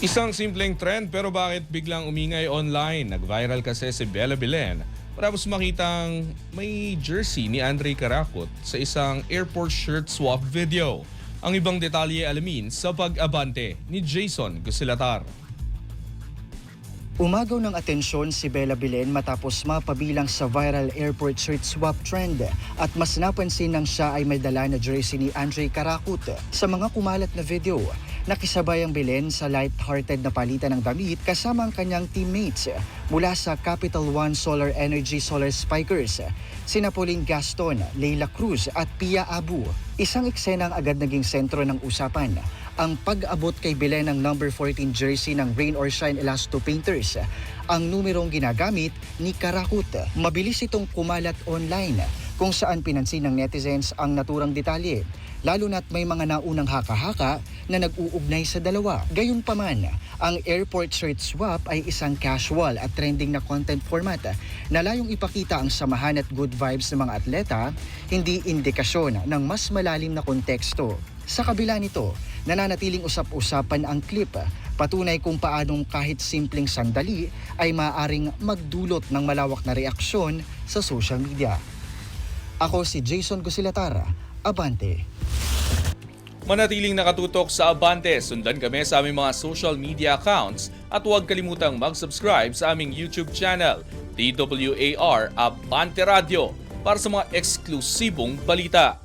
Isang simpleng trend pero bakit biglang umingay online? Nag-viral kasi si Bella Belen matapos makitang may jersey ni Andre Caracut sa isang airport shirt swap video. Ang ibang detalye alamin sa pag-abante ni Jason Gusilatar. Umagaw ng atensyon si Bella Belen matapos mapabilang sa viral airport shirt swap trend at mas napansin nang siya ay may dala na jersey ni Andre Caracut. Sa mga kumalat na video, nakisabay ang Belen sa light-hearted na palitan ng damit kasama ang kanyang teammates mula sa Capital One Solar Energy Solar Spikers, sina Pauline Gaston, Leila Cruz at Pia Abu. Isang eksenang agad naging sentro ng usapan, ang pag-abot kay Belen ng number 14 jersey ng Rain or Shine Elasto Painters, ang numerong ginagamit ni Caracut. Mabilis itong kumalat online kung saan pinansin ng netizens ang naturang detalye, lalo na't may mga naunang haka-haka na nag-uugnay sa dalawa. Gayunpaman, ang airport shirt swap ay isang casual at trending na content format na layong ipakita ang samahan at good vibes ng mga atleta, hindi indikasyon ng mas malalim na konteksto. Sa kabila nito, nananatiling usap-usapan ang clip, patunay kung paanong kahit simpleng sandali ay maaaring magdulot ng malawak na reaksyon sa social media. Ako si Jason Gusilatar, Abante. Manatiling nakatutok sa Abante, sundan kami sa aming mga social media accounts at huwag kalimutang mag-subscribe sa aming YouTube channel, DWAR Abante Radio, para sa mga eksklusibong balita.